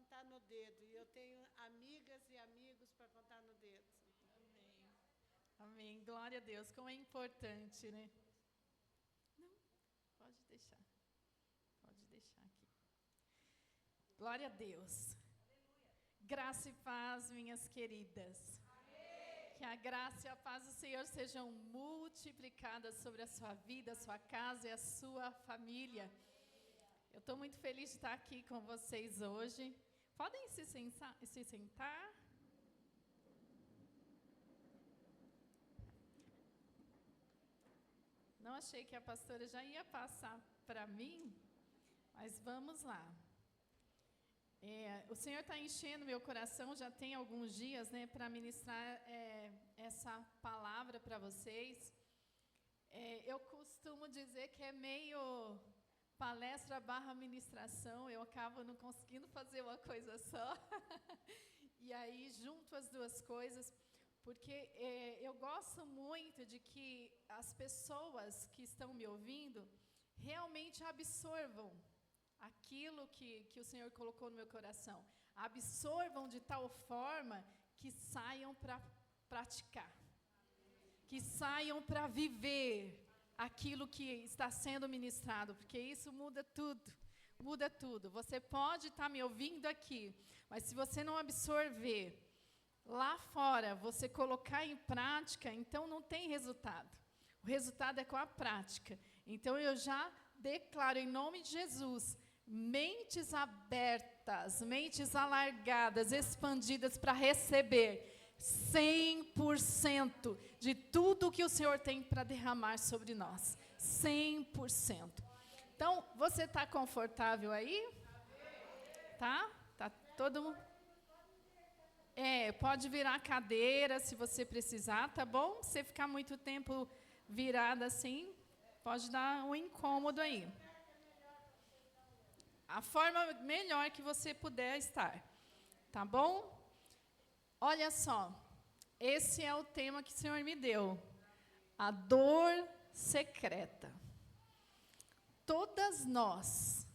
contar no dedo. E eu tenho amigas e amigos para contar no dedo. Amém. Amém. Glória a Deus. Como é importante, né? Não, pode deixar. Pode deixar aqui. Glória a Deus. Graça e paz, minhas queridas. Amém. Que a graça e a paz do Senhor sejam multiplicadas sobre a sua vida, a sua casa e a sua família. Eu estou muito feliz de estar aqui com vocês hoje. Podem se sentar. Não achei que a pastora já ia passar para mim, mas vamos lá. O Senhor está enchendo meu coração, já tem alguns dias, né, para ministrar essa palavra para vocês. Eu costumo dizer que é meio palestra / ministração, eu acabo não conseguindo fazer uma coisa só. E aí junto as duas coisas, porque eu gosto muito de que as pessoas que estão me ouvindo realmente absorvam aquilo que o Senhor colocou no meu coração. Absorvam de tal forma que saiam para praticar. Que saiam para viver aquilo que está sendo ministrado, porque isso muda tudo. Muda tudo. Você pode estar me ouvindo aqui, mas se você não absorver lá fora, você colocar em prática, então não tem resultado. O resultado é com a prática. Então eu já declaro em nome de Jesus, mentes abertas, mentes alargadas, expandidas para receber 100% de tudo que o Senhor tem para derramar sobre nós. 100%. Então, você está confortável aí? Tá? Tá todo mundo? Pode virar a cadeira se você precisar, tá bom? Se você ficar muito tempo virada assim, pode dar um incômodo aí. A forma melhor que você puder estar, tá bom? Olha só, esse é o tema que o Senhor me deu, a dor secreta. Todas nós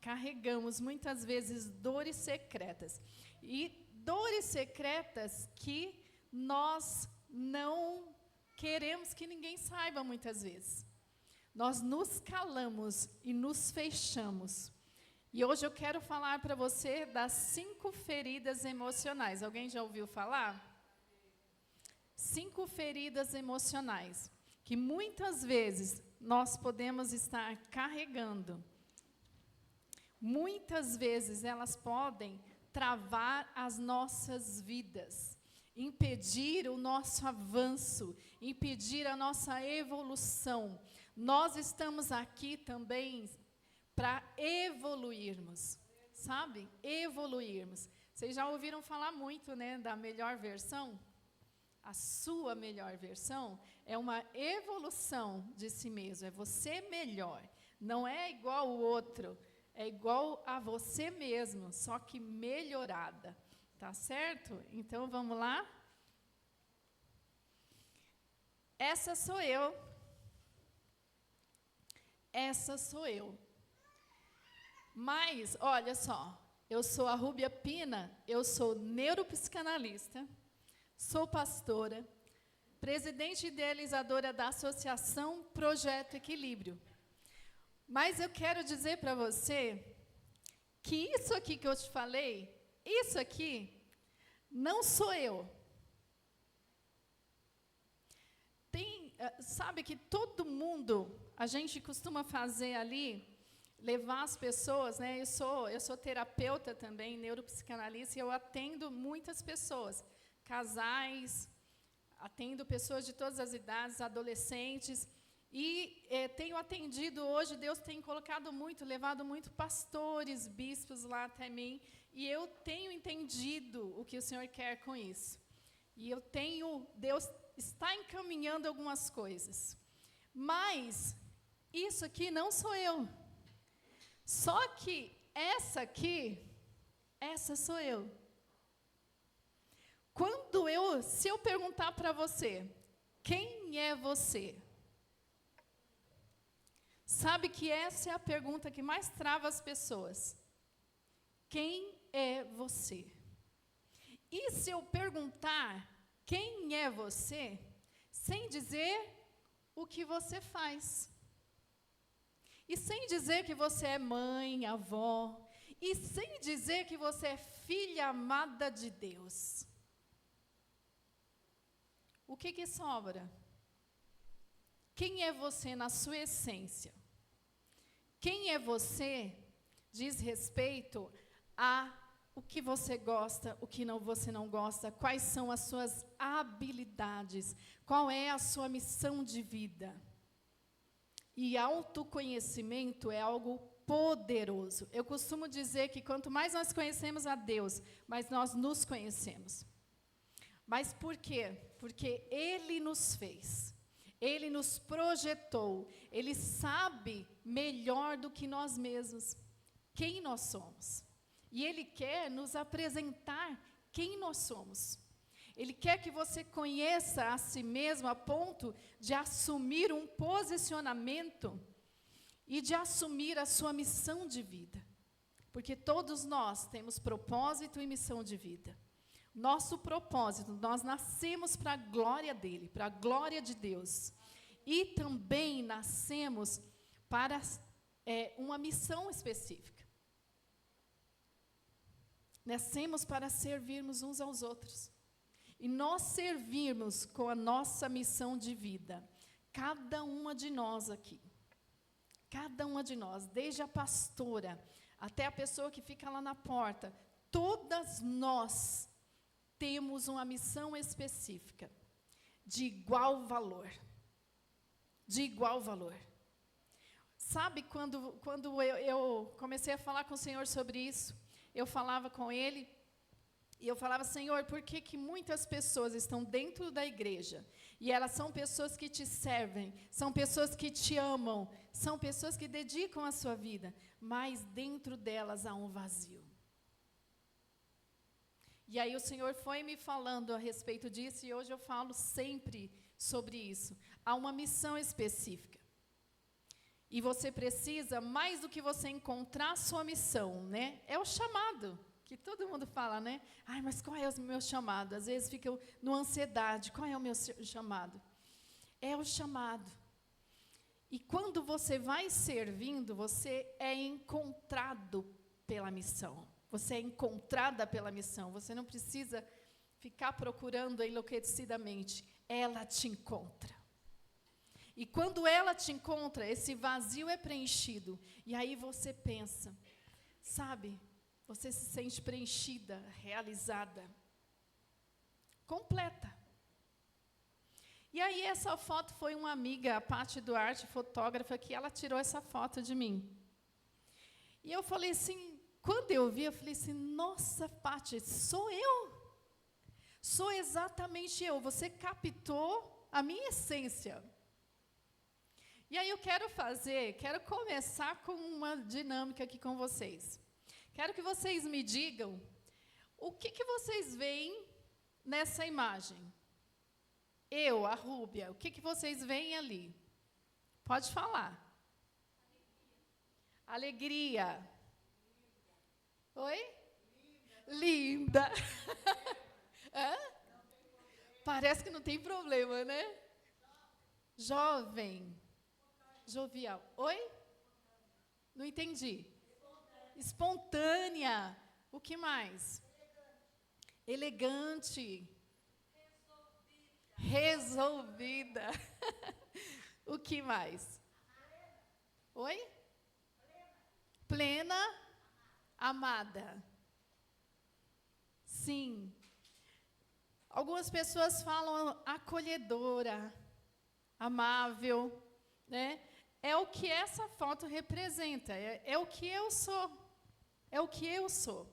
carregamos muitas vezes dores secretas, e dores secretas que nós não queremos que ninguém saiba muitas vezes. Nós nos calamos e nos fechamos. E hoje eu quero falar para você das 5 feridas emocionais. Alguém já ouviu falar? 5 feridas emocionais, que muitas vezes nós podemos estar carregando. Muitas vezes elas podem travar as nossas vidas, impedir o nosso avanço, impedir a nossa evolução. Nós estamos aqui também para evoluirmos, sabe? Evoluirmos. Vocês já ouviram falar muito, né, da melhor versão? A sua melhor versão é uma evolução de si mesmo, é você melhor. Não é igual o outro, é igual a você mesmo, só que melhorada. Tá certo? Então, vamos lá? Essa sou eu. Essa sou eu. Mas, olha só, eu sou a Rúbia Pina, eu sou neuropsicanalista, sou pastora, presidente e idealizadora da Associação Projeto Equilíbrio. Mas eu quero dizer para você que isso aqui que eu te falei, isso aqui, não sou eu. Sabe que todo mundo, a gente costuma fazer ali, levar as pessoas, né? Eu sou terapeuta também, neuropsicanalista, e eu atendo muitas pessoas, casais, atendo pessoas de todas as idades, adolescentes, e tenho atendido hoje, Deus tem colocado muito, levado muito pastores, bispos lá até mim, e eu tenho entendido o que o Senhor quer com isso. E Deus está encaminhando algumas coisas. Mas isso aqui não sou eu. Só que essa sou eu. Se eu perguntar para você, quem é você? Sabe que essa é a pergunta que mais trava as pessoas. Quem é você? E se eu perguntar quem é você, sem dizer o que você faz? E sem dizer que você é mãe, avó, e sem dizer que você é filha amada de Deus. O que sobra? Quem é você na sua essência? Quem é você diz respeito a o que você gosta, o que você não gosta, quais são as suas habilidades, qual é a sua missão de vida. E autoconhecimento é algo poderoso. Eu costumo dizer que quanto mais nós conhecemos a Deus, mais nós nos conhecemos. Mas por quê? Porque Ele nos fez, Ele nos projetou, Ele sabe melhor do que nós mesmos quem nós somos. E Ele quer nos apresentar quem nós somos. Ele quer que você conheça a si mesmo a ponto de assumir um posicionamento e de assumir a sua missão de vida. Porque todos nós temos propósito e missão de vida. Nosso propósito, nós nascemos para a glória dEle, para a glória de Deus. E também nascemos para uma missão específica. Nascemos para servirmos uns aos outros. E nós servirmos com a nossa missão de vida. Cada uma de nós aqui. Cada uma de nós, desde a pastora até a pessoa que fica lá na porta. Todas nós temos uma missão específica. De igual valor. De igual valor. Sabe quando eu comecei a falar com o Senhor sobre isso? Eu falava com Ele, e eu falava, Senhor, por que muitas pessoas estão dentro da igreja, e elas são pessoas que te servem, são pessoas que te amam, são pessoas que dedicam a sua vida, mas dentro delas há um vazio. E aí o Senhor foi me falando a respeito disso, e hoje eu falo sempre sobre isso. Há uma missão específica. E você precisa, mais do que você encontrar a sua missão, né? É o chamado, que todo mundo fala, né? Ai, mas qual é o meu chamado? Às vezes fica numa ansiedade, qual é o meu chamado? É o chamado. E quando você vai servindo, você é encontrado pela missão. Você é encontrada pela missão. Você não precisa ficar procurando enlouquecidamente. Ela te encontra. E quando ela te encontra, esse vazio é preenchido. E aí você pensa, sabe, você se sente preenchida, realizada, completa. E aí essa foto foi uma amiga, a Paty Duarte, fotógrafa, que ela tirou essa foto de mim. E eu falei assim, quando eu vi, eu falei assim, nossa, Paty, sou eu. Sou exatamente eu. Você captou a minha essência. E aí eu quero começar com uma dinâmica aqui com vocês. Quero que vocês me digam o que vocês veem nessa imagem. Eu, a Rúbia, o que vocês veem ali? Pode falar. Alegria. Oi? Linda. Hã? Parece que não tem problema, né? Jovem. Jovial. Oi? Não entendi. Espontânea. O que mais? Elegante. Resolvida. O que mais? Oi? Plena. Amada. Sim. Algumas pessoas falam acolhedora, amável, né? É o que essa foto representa, é o que eu sou. É o que eu sou.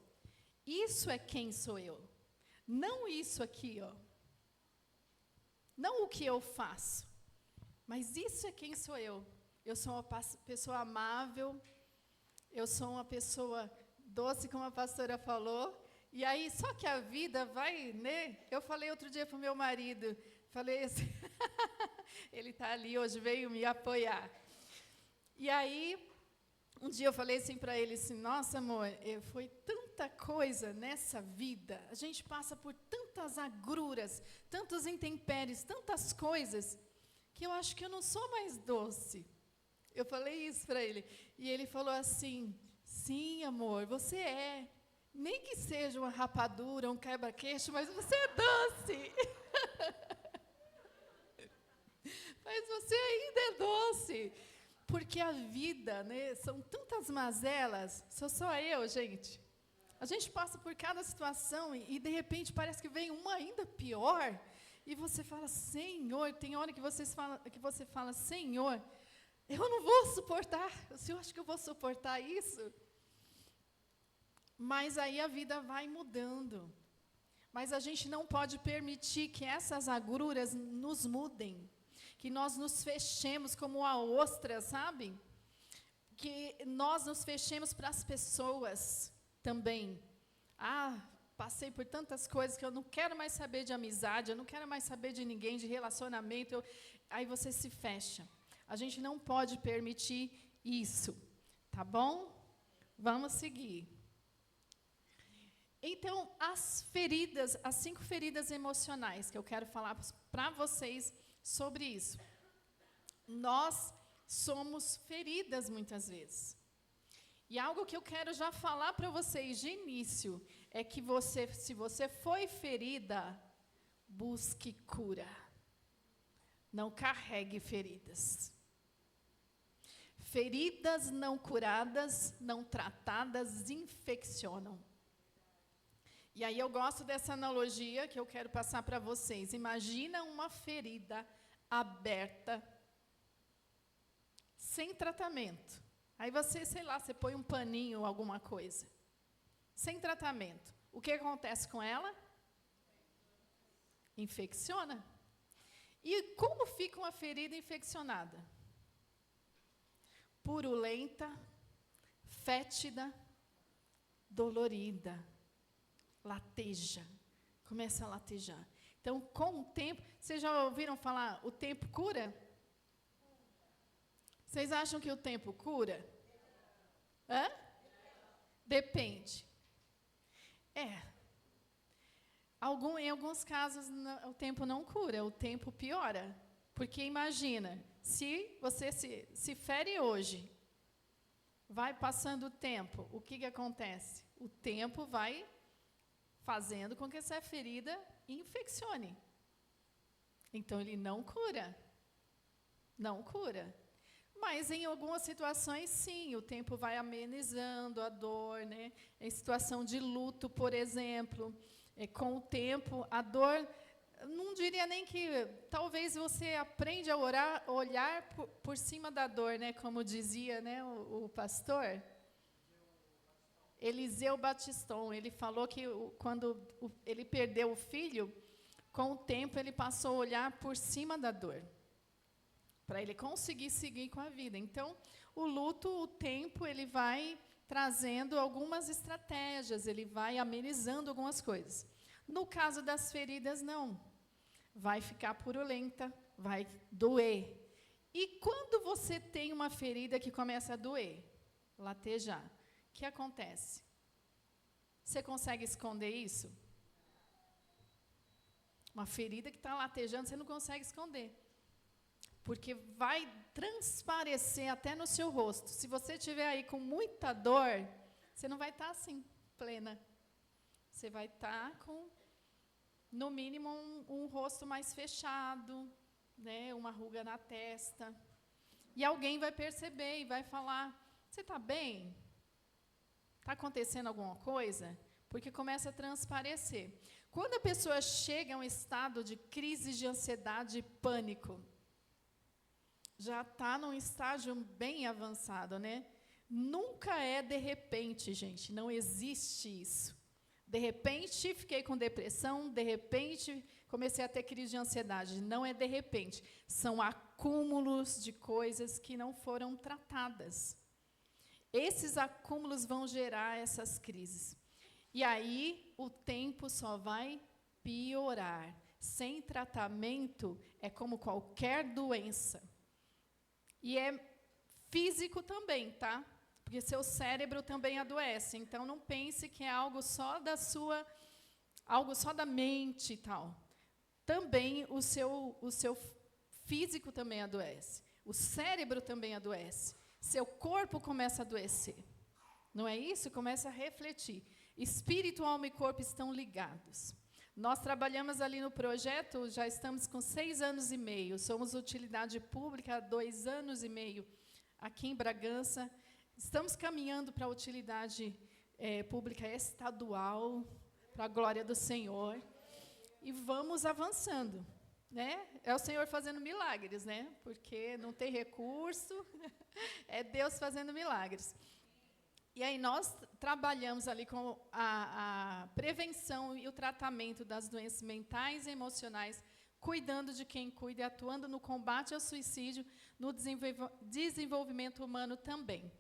Isso é quem sou eu. Não isso aqui, ó. Não o que eu faço. Mas isso é quem sou eu. Eu sou uma pessoa amável. Eu sou uma pessoa doce, como a pastora falou. E aí, só que a vida vai, né? Eu falei outro dia para o meu marido, falei assim, ele está ali hoje, veio me apoiar. E aí, um dia eu falei assim para ele, assim, nossa, amor, foi tanta coisa nessa vida, a gente passa por tantas agruras, tantos intempéries, tantas coisas, que eu acho que eu não sou mais doce. Eu falei isso para ele, e ele falou assim, sim, amor, você é. Nem que seja uma rapadura, um quebra-queixo, mas você é doce. Mas você ainda é doce. Porque a vida, né, são tantas mazelas, sou só eu, gente. A gente passa por cada situação e de repente parece que vem uma ainda pior. E você fala, Senhor, tem hora que você fala, Senhor, eu não vou suportar. O Senhor acha que eu vou suportar isso? Mas aí a vida vai mudando. Mas a gente não pode permitir que essas agruras nos mudem. Que nós nos fechemos como a ostra, sabe? Que nós nos fechemos para as pessoas também. Passei por tantas coisas que eu não quero mais saber de amizade, eu não quero mais saber de ninguém, de relacionamento. Aí você se fecha. A gente não pode permitir isso, tá bom? Vamos seguir. Então, as 5 feridas emocionais que eu quero falar para vocês sobre isso. Nós somos feridas muitas vezes. E algo que eu quero já falar para vocês de início é que se você foi ferida, busque cura. Não carregue feridas. Feridas não curadas, não tratadas, infeccionam. E aí eu gosto dessa analogia que eu quero passar para vocês. Imagina uma ferida aberta, sem tratamento. Aí você, sei lá, você põe um paninho ou alguma coisa. Sem tratamento. O que acontece com ela? Infecciona. E como fica uma ferida infeccionada? Purulenta, fétida, dolorida. Lateja, começa a latejar. Então, com o tempo, vocês já ouviram falar, o tempo cura? Vocês acham que o tempo cura? Hã? Depende. Em alguns casos, o tempo não cura, o tempo piora. Porque imagina, se você se fere hoje, vai passando o tempo, o que acontece? O tempo vai fazendo com que essa ferida infeccione. Então, ele não cura. Não cura. Mas, em algumas situações, sim, o tempo vai amenizando a dor, né? Em situação de luto, por exemplo, com o tempo, a dor, não diria nem que, talvez você aprende a olhar por cima da dor, né? Como dizia, né, o pastor Eliseu Batistão, ele falou que quando ele perdeu o filho, com o tempo ele passou a olhar por cima da dor, para ele conseguir seguir com a vida. Então, o luto, o tempo, ele vai trazendo algumas estratégias, ele vai amenizando algumas coisas. No caso das feridas, não. Vai ficar purulenta, vai doer. E quando você tem uma ferida que começa a doer, latejar, o que acontece? Você consegue esconder isso? Uma ferida que está latejando, você não consegue esconder. Porque vai transparecer até no seu rosto. Se você estiver aí com muita dor, você não vai estar assim, plena. Você vai estar com, no mínimo, um rosto mais fechado, né, uma ruga na testa. E alguém vai perceber e vai falar, você está bem? Está acontecendo alguma coisa? Porque começa a transparecer. Quando a pessoa chega a um estado de crise de ansiedade e pânico, já está num estágio bem avançado, né? Nunca é de repente, gente, não existe isso. De repente, fiquei com depressão, de repente, comecei a ter crise de ansiedade. Não é de repente, são acúmulos de coisas que não foram tratadas. Esses acúmulos vão gerar essas crises. E aí, o tempo só vai piorar. Sem tratamento, é como qualquer doença. E é físico também, tá? porque seu cérebro também adoece. Então, não pense que é algo só da mente e tal. Também o seu físico também adoece. O cérebro também adoece. Seu corpo começa a adoecer. Não é isso? Começa a refletir. Espírito, alma e corpo estão ligados. Nós trabalhamos ali no projeto, já estamos com 6 anos e meio. Somos utilidade pública há 2 anos e meio aqui em Bragança. Estamos caminhando para a utilidade pública estadual, para a glória do Senhor. E vamos avançando, né? É o Senhor fazendo milagres, né? Porque não tem recurso, é Deus fazendo milagres. E aí nós trabalhamos ali com a prevenção e o tratamento das doenças mentais e emocionais, cuidando de quem cuida e atuando no combate ao suicídio, no desenvolvimento humano também.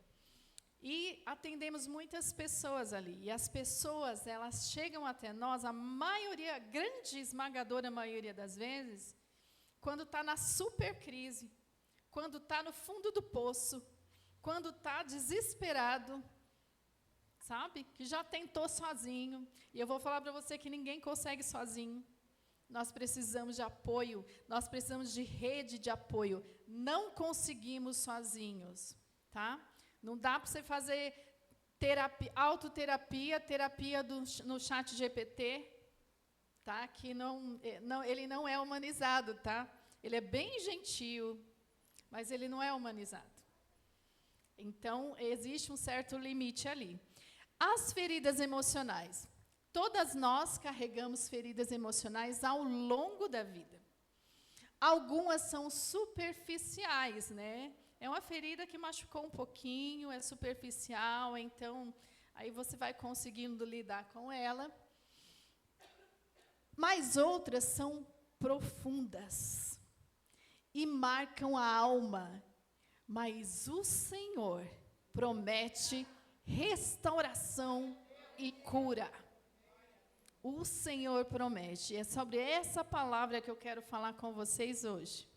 E atendemos muitas pessoas ali. E as pessoas, elas chegam até nós, a maioria, grande, esmagadora maioria das vezes, quando está na super crise, quando está no fundo do poço, quando está desesperado, sabe? Que já tentou sozinho. E eu vou falar para você que ninguém consegue sozinho. Nós precisamos de apoio, nós precisamos de rede de apoio. Não conseguimos sozinhos, tá? Não dá para você fazer autoterapia, terapia no chat GPT, tá? Que ele não é humanizado, tá? Ele é bem gentil, mas ele não é humanizado. Então, existe um certo limite ali. As feridas emocionais. Todas nós carregamos feridas emocionais ao longo da vida. Algumas são superficiais, né? É uma ferida que machucou um pouquinho, é superficial, então aí você vai conseguindo lidar com ela. Mas outras são profundas e marcam a alma. Mas o Senhor promete restauração e cura. O Senhor promete. É sobre essa palavra que eu quero falar com vocês hoje.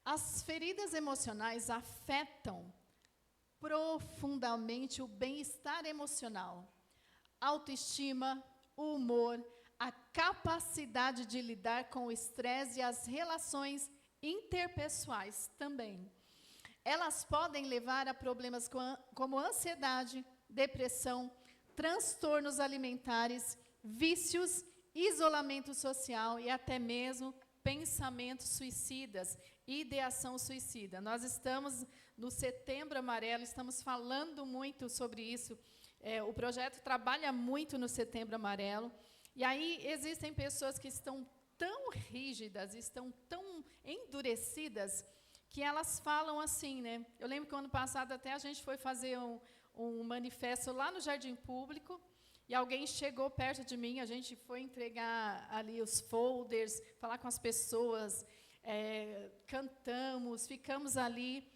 As feridas emocionais afetam profundamente o bem-estar emocional, a autoestima, o humor, a capacidade de lidar com o estresse e as relações interpessoais também. Elas podem levar a problemas como ansiedade, depressão, transtornos alimentares, vícios, isolamento social e até mesmo pensamentos suicidas, ideação suicida. Nós estamos no Setembro Amarelo, estamos falando muito sobre isso. O projeto trabalha muito no Setembro Amarelo. E aí existem pessoas que estão tão rígidas, estão tão endurecidas, que elas falam assim, né? Eu lembro que ano passado até a gente foi fazer um manifesto lá no Jardim Público, e alguém chegou perto de mim, a gente foi entregar ali os folders, falar com as pessoas, cantamos, ficamos ali,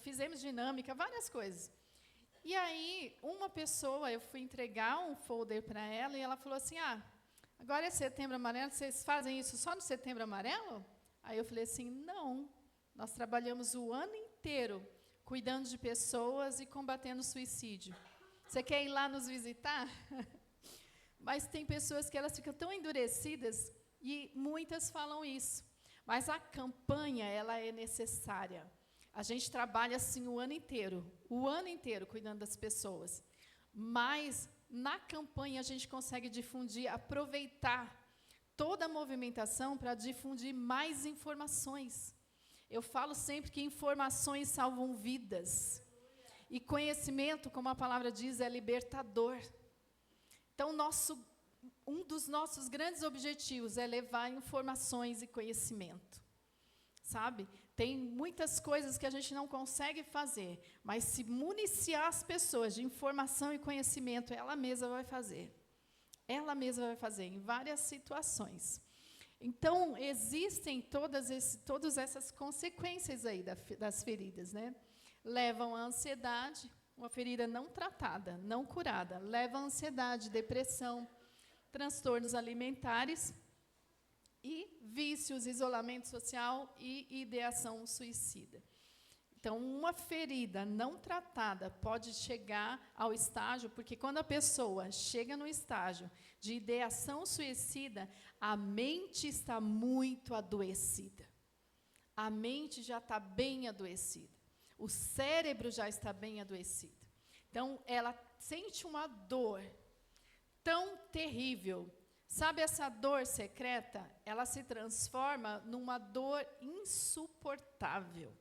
fizemos dinâmica, várias coisas. E aí, uma pessoa, eu fui entregar um folder para ela, e ela falou assim, agora é Setembro Amarelo, vocês fazem isso só no Setembro Amarelo? Aí eu falei assim, não, nós trabalhamos o ano inteiro cuidando de pessoas e combatendo o suicídio. Você quer ir lá nos visitar? Mas tem pessoas que elas ficam tão endurecidas, e muitas falam isso. Mas a campanha, ela é necessária. A gente trabalha assim o ano inteiro cuidando das pessoas. Mas na campanha a gente consegue difundir, aproveitar toda a movimentação para difundir mais informações. Eu falo sempre que informações salvam vidas. E conhecimento, como a palavra diz, é libertador. Então, um dos nossos grandes objetivos é levar informações e conhecimento. Sabe? Tem muitas coisas que a gente não consegue fazer, mas se municiar as pessoas de informação e conhecimento, ela mesma vai fazer. Ela mesma vai fazer, em várias situações. Então, existem todas essas consequências aí das feridas, né? Levam à ansiedade, uma ferida não tratada, não curada, leva à ansiedade, depressão, transtornos alimentares e vícios, isolamento social e ideação suicida. Então, uma ferida não tratada pode chegar ao estágio, porque quando a pessoa chega no estágio de ideação suicida, a mente está muito adoecida. A mente já está bem adoecida. O cérebro já está bem adoecido. Então, ela sente uma dor tão terrível. Sabe essa dor secreta? Ela se transforma numa dor insuportável.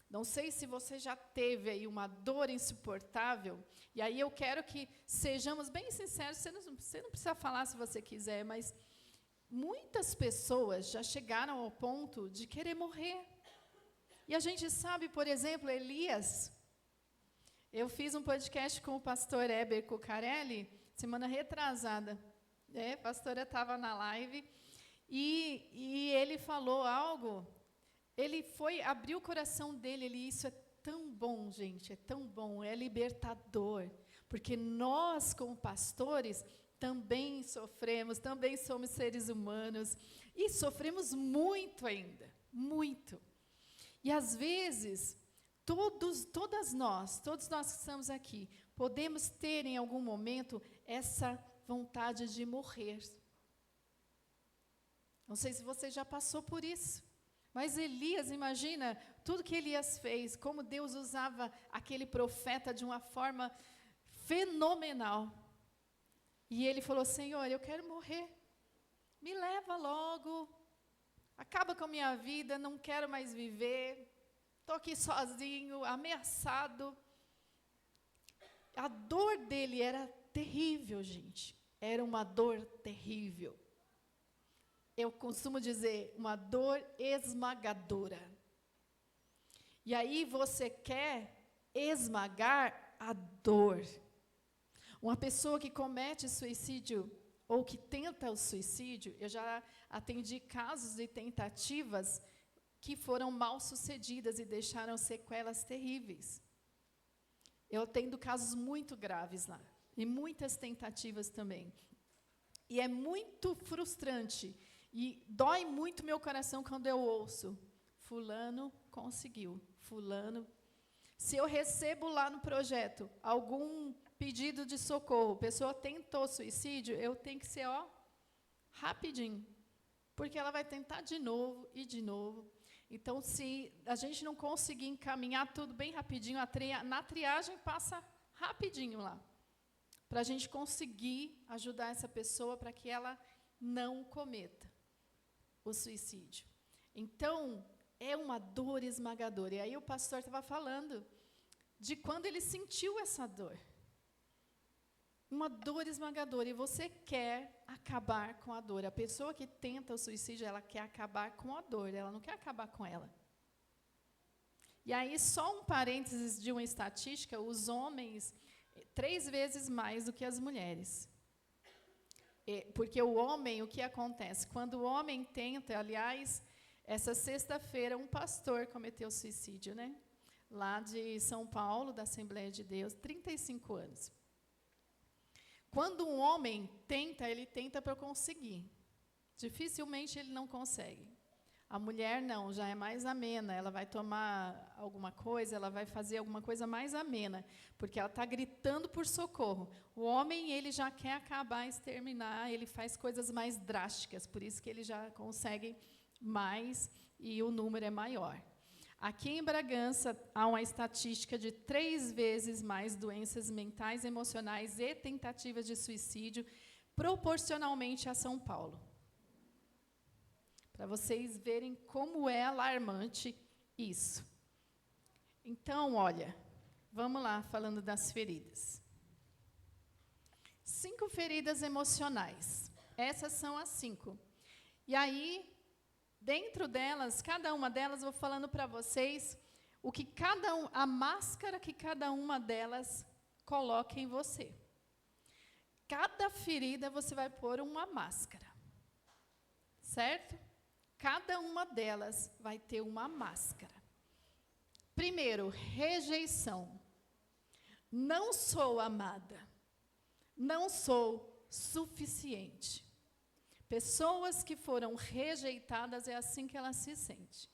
Não sei se você já teve aí uma dor insuportável, e aí eu quero que sejamos bem sinceros, você não precisa falar se você quiser, mas muitas pessoas já chegaram ao ponto de querer morrer. E a gente sabe, por exemplo, Elias. Eu fiz um podcast com o pastor Heber Cucarelli, semana retrasada. A pastora estava na live, e ele falou algo, ele abriu o coração dele, isso é tão bom, gente, é tão bom, é libertador, porque nós, como pastores, também sofremos, também somos seres humanos, e sofremos muito ainda, muito. E às vezes, todos nós que estamos aqui, podemos ter em algum momento essa vontade de morrer. Não sei se você já passou por isso, mas Elias, imagina tudo que Elias fez, como Deus usava aquele profeta de uma forma fenomenal. E ele falou: Senhor, eu quero morrer, me leva logo, acaba com a minha vida, não quero mais viver, estou aqui sozinho, ameaçado. A dor dele era terrível, gente. Era uma dor terrível. Eu costumo dizer, uma dor esmagadora. E aí você quer esmagar a dor. Uma pessoa que comete suicídio ou que tenta o suicídio, eu já atendi casos de tentativas que foram mal sucedidas e deixaram sequelas terríveis. Eu atendo casos muito graves lá. E muitas tentativas também. E é muito frustrante. E dói muito meu coração quando eu ouço: fulano conseguiu, fulano. Se eu recebo lá no projeto algum pedido de socorro, a pessoa tentou suicídio, eu tenho que ser, rapidinho. Porque ela vai tentar de novo e de novo. Então, se a gente não conseguir encaminhar tudo bem rapidinho, na triagem passa rapidinho lá, para a gente conseguir ajudar essa pessoa para que ela não cometa o suicídio. Então, é uma dor esmagadora. E aí o pastor estava falando de quando ele sentiu essa dor. Uma dor esmagadora. E você quer acabar com a dor. A pessoa que tenta o suicídio, ela quer acabar com a dor, ela não quer acabar com ela. E aí, só um parênteses de uma estatística, os homens 3 vezes mais do que as mulheres. Porque o homem, o que acontece? Quando o homem tenta, aliás, essa sexta-feira, um pastor cometeu suicídio, né? Lá de São Paulo, da Assembleia de Deus, 35 anos. Quando um homem tenta, ele tenta para conseguir. Dificilmente ele não consegue. A mulher não, já é mais amena, ela vai tomar alguma coisa, ela vai fazer alguma coisa mais amena, porque ela está gritando por socorro. O homem, ele já quer acabar, exterminar, ele faz coisas mais drásticas, por isso que ele já consegue mais e o número é maior. Aqui em Bragança, há uma estatística de 3 vezes mais doenças mentais, emocionais e tentativas de suicídio, proporcionalmente a São Paulo. Para vocês verem como é alarmante isso. Então, olha, vamos lá, falando das feridas. 5 feridas emocionais. Essas são as 5. E aí, dentro delas, cada uma delas, eu vou falando para vocês o que a máscara que cada uma delas coloca em você. Cada ferida você vai pôr uma máscara. Certo? Cada uma delas vai ter uma máscara. Primeiro, rejeição. Não sou amada. Não sou suficiente. Pessoas que foram rejeitadas, é assim que elas se sentem.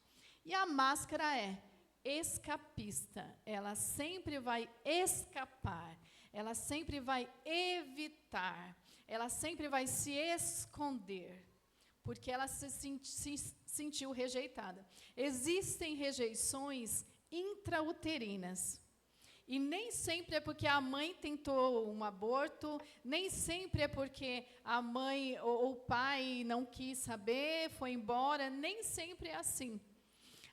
E a máscara é: escapista. Ela sempre vai escapar. Ela sempre vai evitar. Ela sempre vai se esconder. Porque ela se sentiu rejeitada. Existem rejeições intrauterinas. E nem sempre é porque a mãe tentou um aborto, nem sempre é porque a mãe ou o pai não quis saber, foi embora, nem sempre é assim.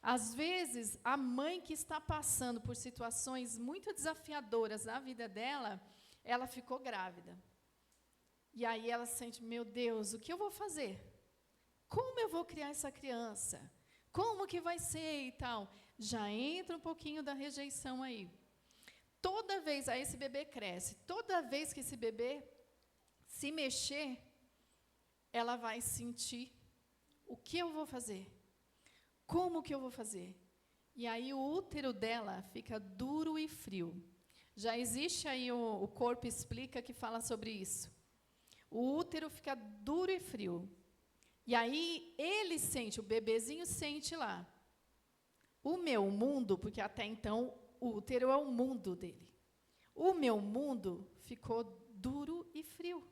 Às vezes, a mãe que está passando por situações muito desafiadoras na vida dela, ela ficou grávida. E aí ela sente, meu Deus, o que eu vou fazer? Como eu vou criar essa criança? Como que vai ser e tal? Já entra um pouquinho da rejeição aí. Toda vez, aí esse bebê cresce, toda vez que esse bebê se mexer, ela vai sentir, o que eu vou fazer? Como que eu vou fazer? E aí o útero dela fica duro e frio. Já existe aí, o Corpo Explica, que fala sobre isso. O útero fica duro e frio. E aí ele sente, o bebezinho sente lá. O meu mundo, porque até então o útero é o mundo dele. O meu mundo ficou duro e frio.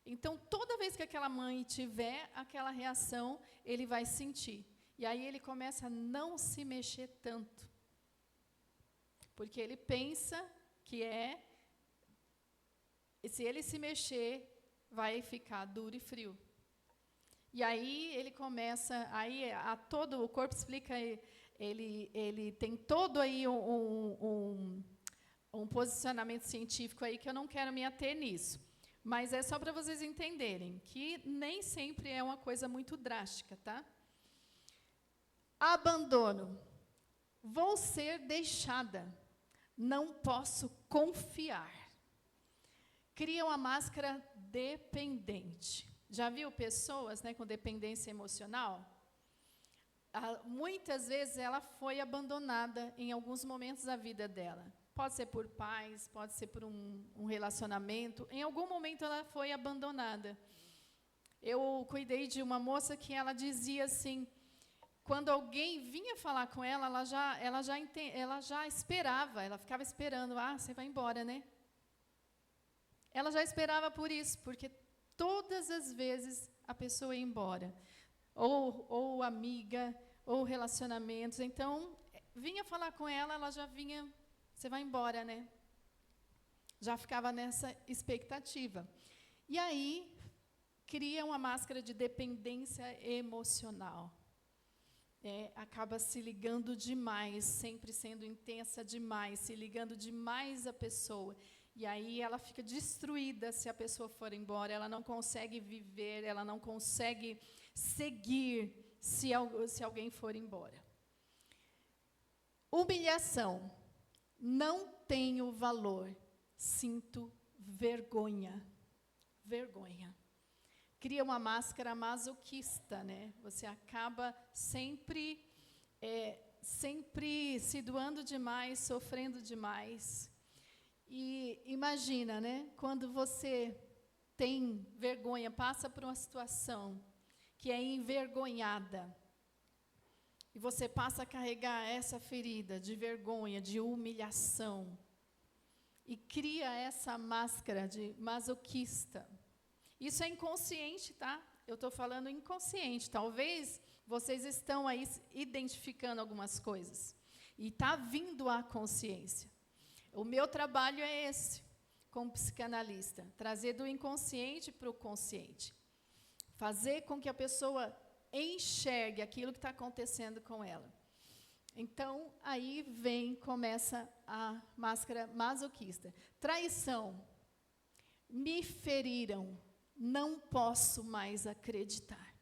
Então, toda vez que aquela mãe tiver aquela reação, ele vai sentir. E aí ele começa a não se mexer tanto. Porque ele pensa que se ele se mexer, vai ficar duro e frio. E aí ele começa, aí o Corpo Explica, ele tem todo aí um posicionamento científico aí que eu não quero me ater nisso. Mas é só para vocês entenderem que nem sempre é uma coisa muito drástica, tá? Abandono. Vou ser deixada. Não posso confiar. Cria uma máscara dependente. Já viu pessoas, né, com dependência emocional? Muitas vezes ela foi abandonada em alguns momentos da vida dela. Pode ser por pais, pode ser por um relacionamento. Em algum momento ela foi abandonada. Eu cuidei de uma moça que ela dizia assim, quando alguém vinha falar com ela, ela já esperava, ela ficava esperando, você vai embora, né? Ela já esperava por isso, porque todas as vezes a pessoa ia embora. Ou amiga, ou relacionamentos. Então, vinha falar com ela, ela já vinha, você vai embora, né? Já ficava nessa expectativa. E aí, cria uma máscara de dependência emocional. Acaba se ligando demais, sempre sendo intensa demais, se ligando demais à pessoa. E aí ela fica destruída se a pessoa for embora, ela não consegue viver, ela não consegue seguir se alguém for embora. Humilhação. Não tenho valor, sinto vergonha. Vergonha. Cria uma máscara masoquista, né? Você acaba sempre se doando demais, sofrendo demais. E imagina, né? Quando você tem vergonha, passa por uma situação que é envergonhada, e você passa a carregar essa ferida de vergonha, de humilhação, e cria essa máscara de masoquista. Isso é inconsciente, tá? Eu estou falando inconsciente. Talvez vocês estão aí identificando algumas coisas. E está vindo à consciência. O meu trabalho é esse, como psicanalista. Trazer do inconsciente para o consciente. Fazer com que a pessoa enxergue aquilo que está acontecendo com ela. Então, aí começa a máscara masoquista. Traição. Me feriram. Não posso mais acreditar.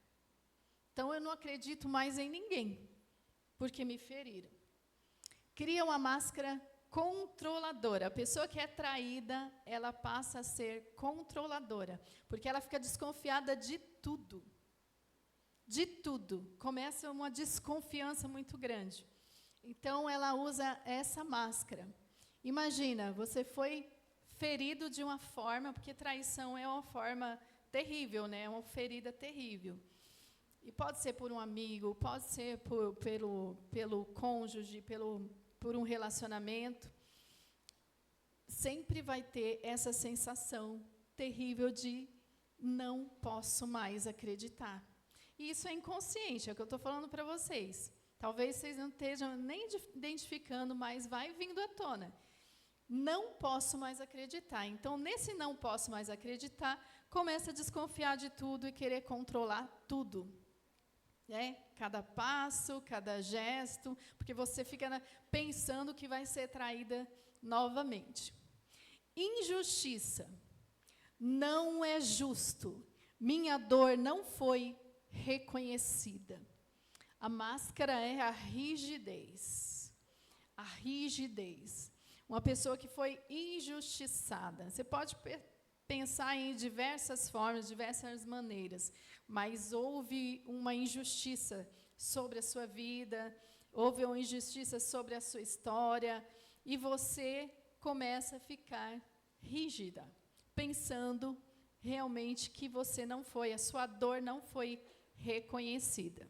Então, eu não acredito mais em ninguém, porque me feriram. Cria uma máscara controladora. A pessoa que é traída, ela passa a ser controladora, porque ela fica desconfiada de tudo. De tudo. Começa uma desconfiança muito grande. Então, ela usa essa máscara. Imagina, você foi ferido de uma forma, porque traição é uma forma terrível, né? É uma ferida terrível. e pode ser por um amigo, pode ser pelo cônjuge, por um relacionamento, sempre vai ter essa sensação terrível de não posso mais acreditar. E isso é inconsciente, é o que eu estou falando para vocês. Talvez vocês não estejam nem identificando, mas vai vindo à tona. Não posso mais acreditar. Então, nesse não posso mais acreditar, começa a desconfiar de tudo e querer controlar tudo. Cada passo, cada gesto, porque você fica pensando que vai ser traída novamente. Injustiça. Não é justo. Minha dor não foi reconhecida. A máscara é a rigidez. A rigidez. Uma pessoa que foi injustiçada. Você pode pensar em diversas formas, diversas maneiras, mas houve uma injustiça sobre a sua vida, houve uma injustiça sobre a sua história, e você começa a ficar rígida, pensando realmente que você não foi, a sua dor não foi reconhecida.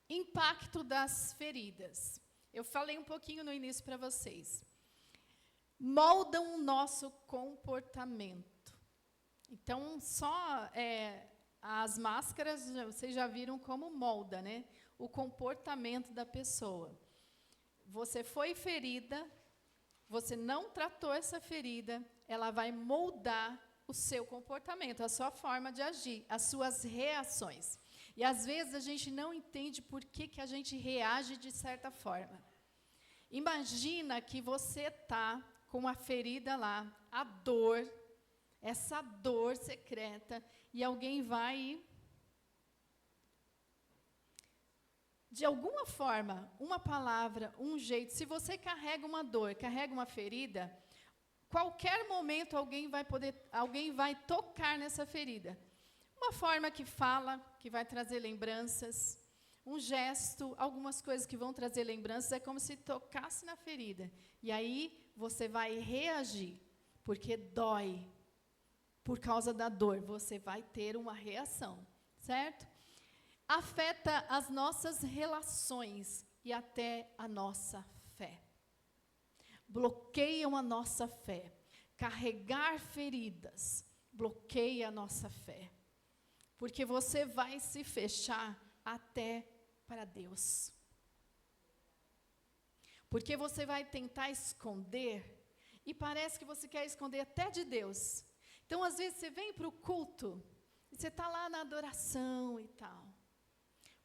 Impacto das feridas. Eu falei um pouquinho no início para vocês. Moldam o nosso comportamento. Então, só as máscaras, vocês já viram como molda, né? O comportamento da pessoa. Você foi ferida, você não tratou essa ferida, ela vai moldar o seu comportamento, a sua forma de agir, as suas reações. E, às vezes, a gente não entende por que a gente reage de certa forma. Imagina que você está com uma ferida lá, a dor, essa dor secreta, e alguém vai, de alguma forma, uma palavra, um jeito, se você carrega uma dor, carrega uma ferida, qualquer momento alguém vai tocar nessa ferida. Uma forma que fala, que vai trazer lembranças, um gesto, algumas coisas que vão trazer lembranças, é como se tocasse na ferida. E aí você vai reagir, porque dói. Por causa da dor, você vai ter uma reação, certo? Afeta as nossas relações e até a nossa fé. Bloqueiam a nossa fé. Carregar feridas bloqueia a nossa fé. Porque você vai se fechar até para Deus. Porque você vai tentar esconder, e parece que você quer esconder até de Deus. Então, às vezes, você vem para o culto, e você está lá na adoração e tal.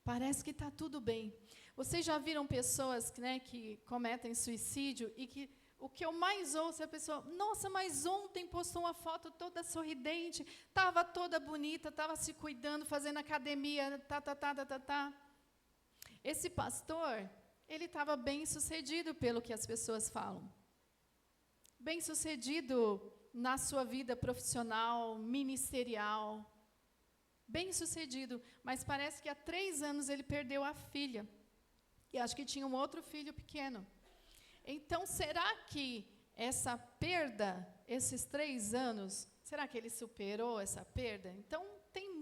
Parece que está tudo bem. Vocês já viram pessoas que cometem suicídio, e que o que eu mais ouço é a pessoa, nossa, mas ontem postou uma foto toda sorridente, estava toda bonita, estava se cuidando, fazendo academia, Esse pastor, ele estava bem sucedido pelo que as pessoas falam. Bem sucedido na sua vida profissional, ministerial. Bem sucedido, mas parece que há 3 anos ele perdeu a filha. E acho que tinha um outro filho pequeno. Então, será que essa perda, esses 3 anos, será que ele superou essa perda? Então, tem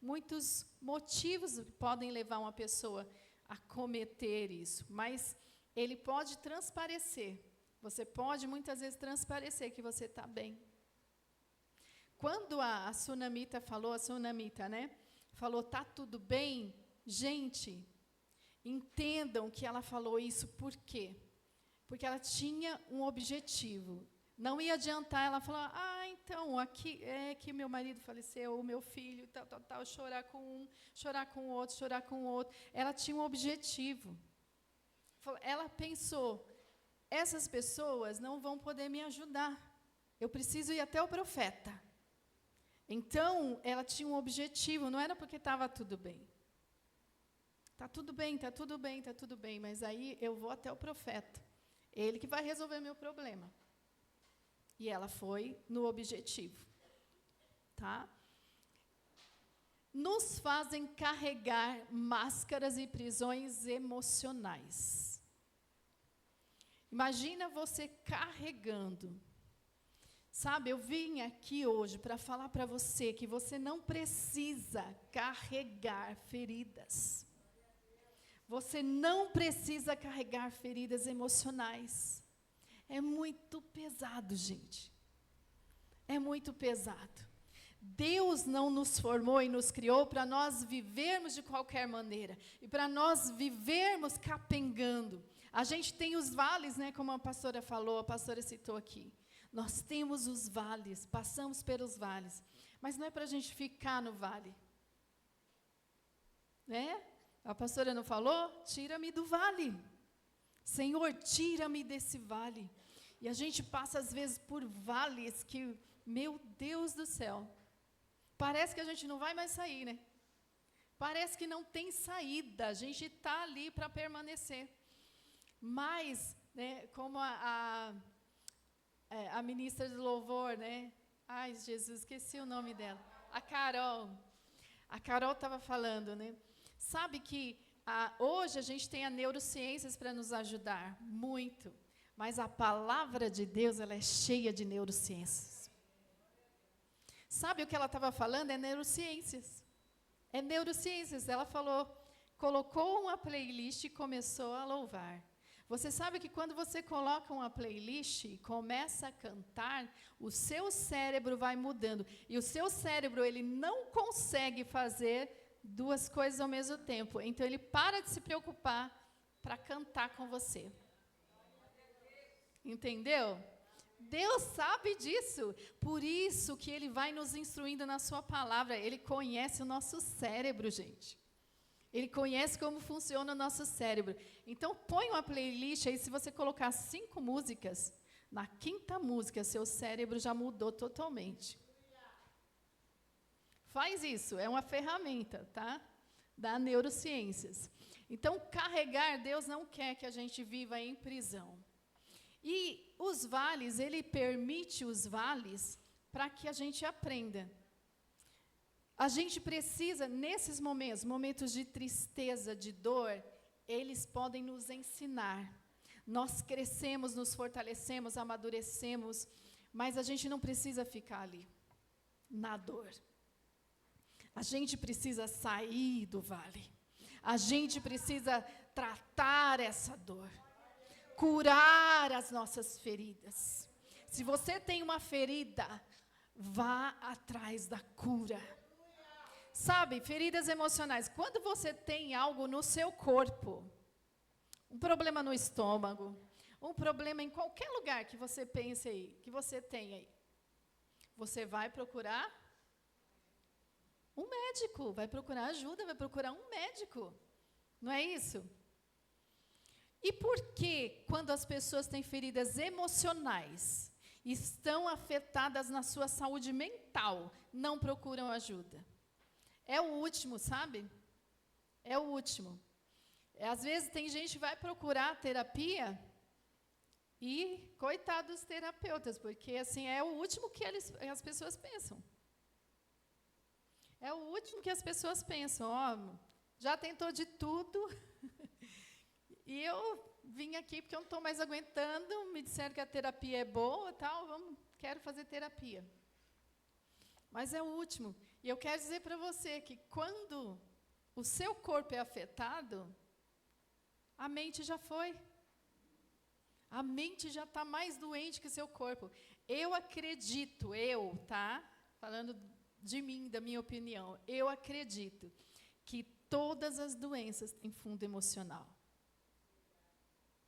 muitos motivos que podem levar uma pessoa a cometer isso, mas ele pode transparecer. Você pode, muitas vezes, transparecer que você está bem. Quando a Sunamita falou, falou, está tudo bem, gente, entendam que ela falou isso por quê? Porque ela tinha um objetivo. Não ia adiantar ela falar, então, aqui é que meu marido faleceu, o meu filho, tal, chorar com um, chorar com o outro, chorar com o outro. Ela tinha um objetivo. Ela pensou, essas pessoas não vão poder me ajudar. Eu preciso ir até o profeta. Então, ela tinha um objetivo, não era porque estava tudo bem. Está tudo bem, está tudo bem, está tudo bem, mas aí eu vou até o profeta. Ele que vai resolver meu problema. E ela foi no objetivo. Tá? Nos fazem carregar máscaras e prisões emocionais. Imagina você carregando Sabe, eu vim aqui hoje para falar para você que você não precisa carregar feridas. Você não precisa carregar feridas emocionais. É muito pesado, gente. É muito pesado. Deus não nos formou e nos criou para nós vivermos de qualquer maneira. E para nós vivermos capengando. A gente tem os vales, né, como a pastora falou, a pastora citou aqui. Nós temos os vales, passamos pelos vales. Mas não é para a gente ficar no vale. Né? A pastora não falou? Tira-me do vale. Senhor, tira-me desse vale. E a gente passa, às vezes, por vales que, meu Deus do céu, parece que a gente não vai mais sair, né? Parece que não tem saída, a gente está ali para permanecer. Mas, né, como a ministra do louvor, né? Ai, Jesus, esqueci o nome dela. A Carol. A Carol estava falando, né? Sabe que hoje a gente tem a neurociências para nos ajudar, muito. Mas a palavra de Deus, ela é cheia de neurociências. Sabe o que ela estava falando? É neurociências. É neurociências. Ela falou, colocou uma playlist e começou a louvar. Você sabe que quando você coloca uma playlist e começa a cantar, o seu cérebro vai mudando. E o seu cérebro, ele não consegue fazer duas coisas ao mesmo tempo. Então, ele para de se preocupar para cantar com você. Entendeu? Deus sabe disso. Por isso que Ele vai nos instruindo na sua palavra. Ele conhece o nosso cérebro, gente. Ele conhece como funciona o nosso cérebro. Então, põe uma playlist aí, se você colocar 5 músicas, na 5ª música, seu cérebro já mudou totalmente. Faz isso, é uma ferramenta, tá? Da neurociências. Então, carregar, Deus não quer que a gente viva em prisão. E os vales, Ele permite os vales para que a gente aprenda. A gente precisa, nesses momentos de tristeza, de dor, eles podem nos ensinar. Nós crescemos, nos fortalecemos, amadurecemos, mas a gente não precisa ficar ali, na dor. A gente precisa sair do vale. A gente precisa tratar essa dor. Curar as nossas feridas. Se você tem uma ferida, vá atrás da cura. Sabe, feridas emocionais. Quando você tem algo no seu corpo, um problema no estômago, um problema em qualquer lugar que você pense aí, que você tem aí, você vai procurar um médico, vai procurar ajuda, vai procurar um médico. Não é isso? E por que, quando as pessoas têm feridas emocionais, estão afetadas na sua saúde mental, não procuram ajuda? É o último, sabe? É o último. Às vezes tem gente que vai procurar terapia e, coitados dos terapeutas, porque assim, é o último que as pessoas pensam. É o último que as pessoas pensam. Ó, já tentou de tudo... E eu vim aqui porque eu não estou mais aguentando, me disseram que a terapia é boa, tal, quero fazer terapia. Mas é o último. E eu quero dizer para você que quando o seu corpo é afetado, a mente já foi. A mente já está mais doente que o seu corpo. Eu acredito, tá? Falando de mim, da minha opinião, eu acredito que todas as doenças têm fundo emocional.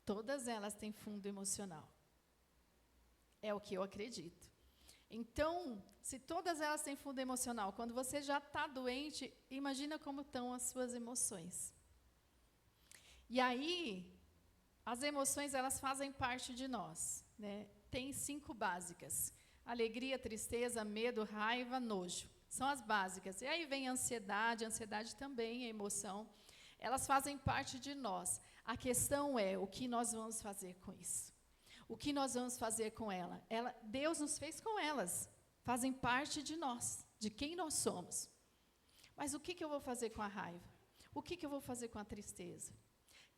Todas elas têm fundo emocional. É o que eu acredito. Então, se todas elas têm fundo emocional, quando você já está doente, imagina como estão as suas emoções. E aí, as emoções, elas fazem parte de nós, né? Tem 5 básicas: alegria, tristeza, medo, raiva, nojo. São as básicas. E aí vem a ansiedade também é emoção. Elas fazem parte de nós. A questão é, o que nós vamos fazer com isso? O que nós vamos fazer com ela? Deus nos fez com elas. Fazem parte de nós, de quem nós somos. Mas o que eu vou fazer com a raiva? O que eu vou fazer com a tristeza?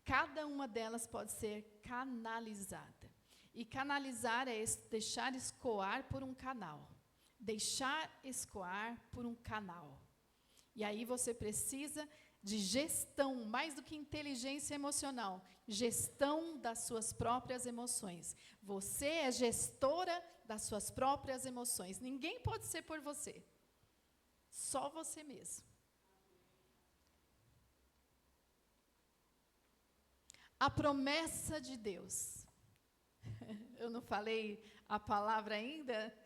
Cada uma delas pode ser canalizada. E canalizar é deixar escoar por um canal. Deixar escoar por um canal. E aí você precisa de gestão, mais do que inteligência emocional, gestão das suas próprias emoções. Você é gestora das suas próprias emoções. Ninguém pode ser por você. Só você mesmo. A promessa de Deus. Eu não falei a palavra ainda?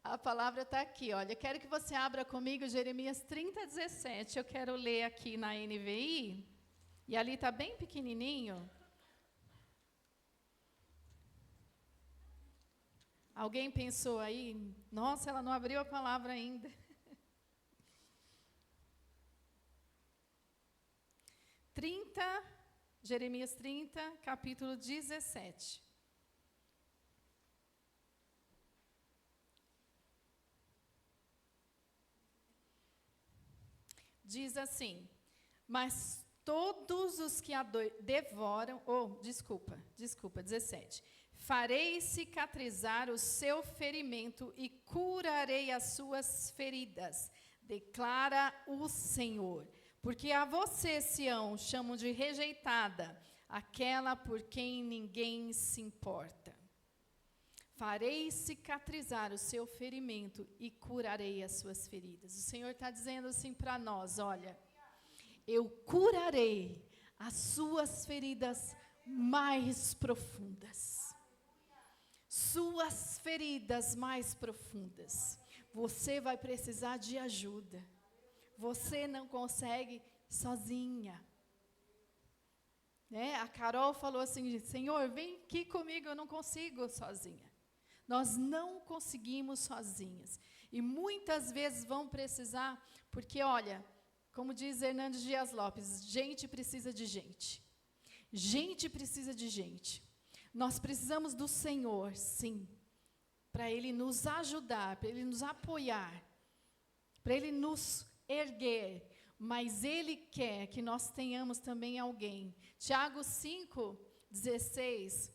A palavra está aqui, olha. Quero que você abra comigo Jeremias 30:17. Eu quero ler aqui na NVI. E ali está bem pequenininho. Alguém pensou aí, nossa, ela não abriu a palavra ainda. 30, Jeremias 30, capítulo 17. Diz assim: mas todos os que a devoram, desculpa, 17. Farei cicatrizar o seu ferimento e curarei as suas feridas, declara o Senhor. Porque a você, Sião, chamam de rejeitada, aquela por quem ninguém se importa. Farei cicatrizar o seu ferimento e curarei as suas feridas. O Senhor está dizendo assim para nós, olha, eu curarei as suas feridas mais profundas. Suas feridas mais profundas. Você vai precisar de ajuda. Você não consegue sozinha. Né? A Carol falou assim, Senhor, vem aqui comigo, eu não consigo sozinha. Nós não conseguimos sozinhas. E muitas vezes vão precisar, porque olha, como diz Hernandes Dias Lopes, gente precisa de gente. Gente precisa de gente. Nós precisamos do Senhor, sim, para Ele nos ajudar, para Ele nos apoiar, para Ele nos erguer, mas Ele quer que nós tenhamos também alguém. Tiago 5:16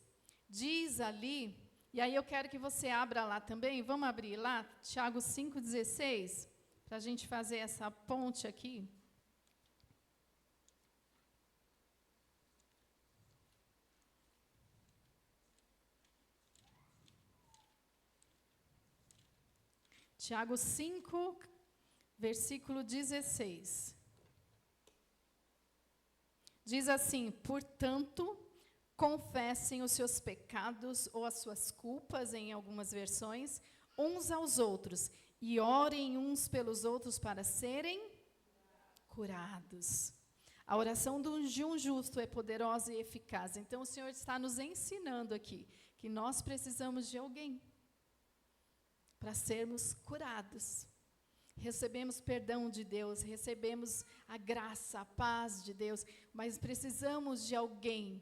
diz ali, e aí eu quero que você abra lá também, vamos abrir lá, Tiago 5:16, para a gente fazer essa ponte aqui. Tiago 5, versículo 16. Diz assim: portanto, confessem os seus pecados ou as suas culpas, em algumas versões, uns aos outros, e orem uns pelos outros para serem curados. A oração de um justo é poderosa e eficaz. Então, o Senhor está nos ensinando aqui que nós precisamos de alguém para sermos curados. Recebemos perdão de Deus, recebemos a graça, a paz de Deus, mas precisamos de alguém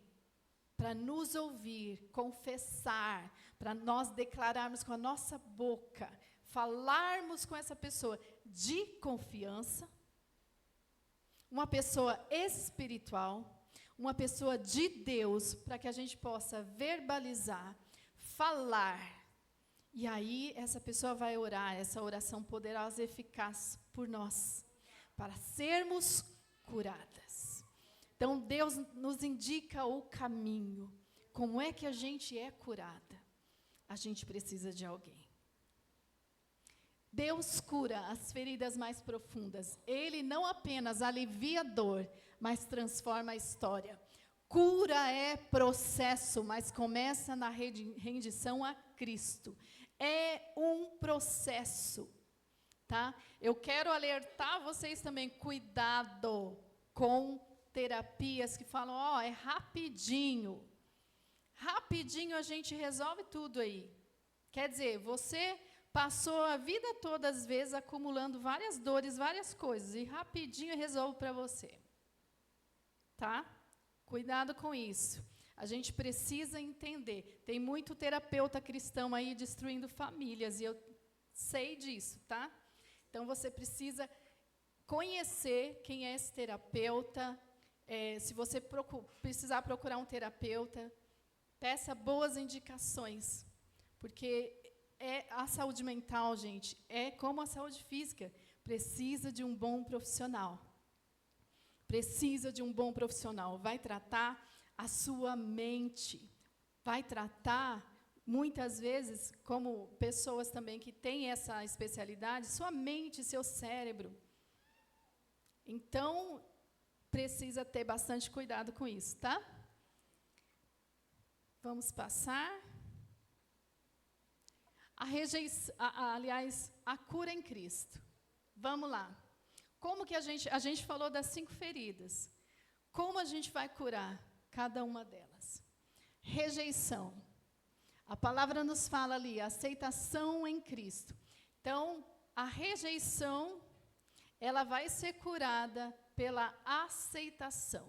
para nos ouvir, confessar, para nós declararmos com a nossa boca, falarmos com essa pessoa de confiança, uma pessoa espiritual, uma pessoa de Deus, para que a gente possa verbalizar, falar. E aí essa pessoa vai orar, essa oração poderosa e eficaz por nós, para sermos curadas. Então Deus nos indica o caminho. Como é que a gente é curada? A gente precisa de alguém. Deus cura as feridas mais profundas. Ele não apenas alivia a dor, mas transforma a história. Cura é processo, mas começa na rendição a Cristo. É um processo, tá? Eu quero alertar vocês também, cuidado com terapias que falam, é rapidinho. Rapidinho a gente resolve tudo aí. Quer dizer, você passou a vida toda, às vezes, acumulando várias dores, várias coisas, e rapidinho resolve para você. Tá? Cuidado com isso. A gente precisa entender. Tem muito terapeuta cristão aí destruindo famílias, e eu sei disso, tá? Então, você precisa conhecer quem é esse terapeuta. Se você precisar procurar um terapeuta, peça boas indicações, porque a saúde mental, gente, é como a saúde física, precisa de um bom profissional. Precisa de um bom profissional. Vai tratar a sua mente. Vai tratar, muitas vezes, como pessoas também que têm essa especialidade, sua mente, seu cérebro. Então, precisa ter bastante cuidado com isso, tá? Vamos passar. A cura em Cristo. Vamos lá. Como que a gente falou das 5 feridas. Como a gente vai curar cada uma delas? Rejeição. A palavra nos fala ali, aceitação em Cristo. Então, a rejeição, ela vai ser curada pela aceitação.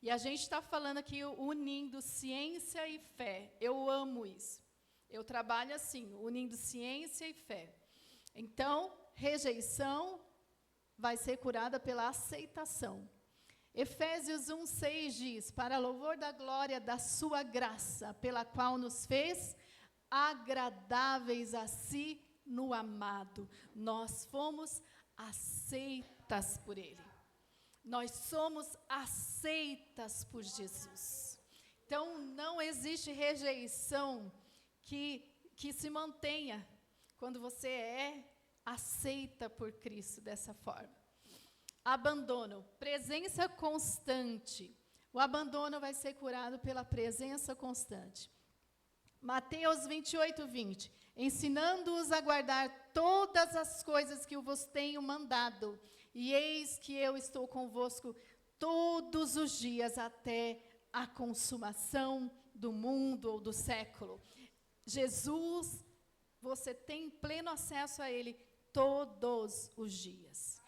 E a gente está falando aqui unindo ciência e fé. Eu amo isso. Eu trabalho assim, unindo ciência e fé. Então, rejeição vai ser curada pela aceitação. Efésios 1:6 diz, para louvor da glória da sua graça, pela qual nos fez agradáveis a si no amado. Nós fomos aceitas por Ele. Nós somos aceitas por Jesus. Então, não existe rejeição que se mantenha quando você é aceita por Cristo dessa forma. Abandono, presença constante. O abandono vai ser curado pela presença constante. Mateus 28:20. Ensinando-os a guardar todas as coisas que eu vos tenho mandado. E eis que eu estou convosco todos os dias até a consumação do mundo ou do século. Jesus, você tem pleno acesso a Ele todos os dias.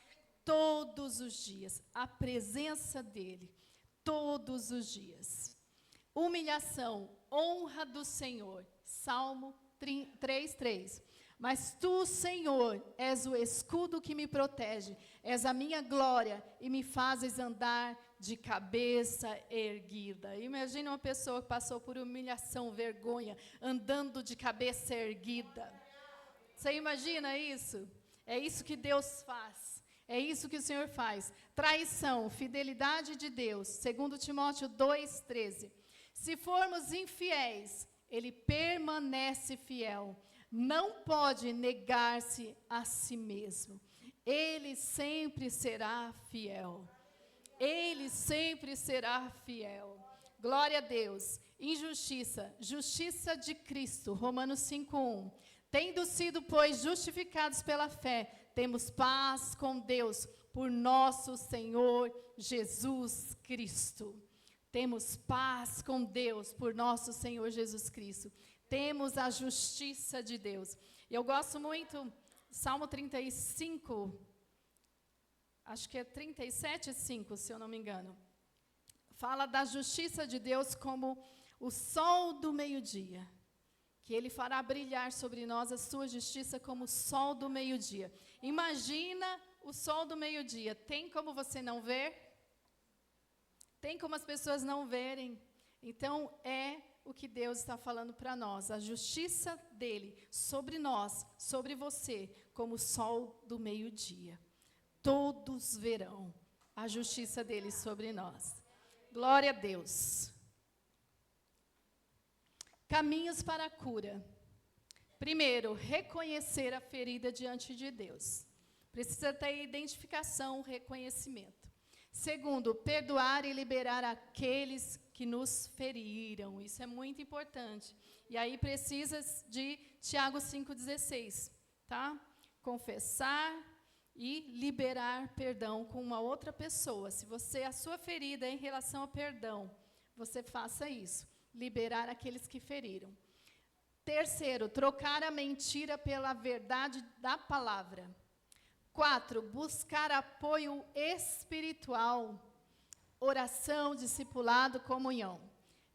Todos os dias. A presença dEle. Todos os dias. Humilhação, honra do Senhor. Salmo 3:3. Mas tu, Senhor, és o escudo que me protege. És a minha glória e me fazes andar de cabeça erguida. Imagina uma pessoa que passou por humilhação, vergonha, andando de cabeça erguida. Você imagina isso? É isso que Deus faz. É isso que o Senhor faz. Traição, fidelidade de Deus. 2 Timóteo 2:13. Se formos infiéis, Ele permanece fiel. Não pode negar-se a si mesmo. Ele sempre será fiel. Ele sempre será fiel. Glória a Deus. Injustiça, justiça de Cristo. Romanos 5:1. Tendo sido, pois, justificados pela fé, temos paz com Deus por nosso Senhor Jesus Cristo. Temos paz com Deus por nosso Senhor Jesus Cristo. Temos a justiça de Deus. Eu gosto muito, Salmo 35, acho que é 37:5, se eu não me engano. Fala da justiça de Deus como o sol do meio-dia. Que Ele fará brilhar sobre nós a sua justiça como o sol do meio-dia. Imagina o sol do meio-dia. Tem como você não ver? Tem como as pessoas não verem? Então, é o que Deus está falando para nós. A justiça dEle sobre nós, sobre você, como o sol do meio-dia. Todos verão a justiça dEle sobre nós. Glória a Deus. Caminhos para a cura. Primeiro, reconhecer a ferida diante de Deus. Precisa ter identificação, reconhecimento. Segundo, perdoar e liberar aqueles que nos feriram. Isso é muito importante. E aí precisa de Tiago 5:16, tá? Confessar e liberar perdão com uma outra pessoa. Se você, a sua ferida é em relação ao perdão, você faça isso. Liberar aqueles que feriram. Terceiro, trocar a mentira pela verdade da palavra. 4, buscar apoio espiritual, oração, discipulado, comunhão.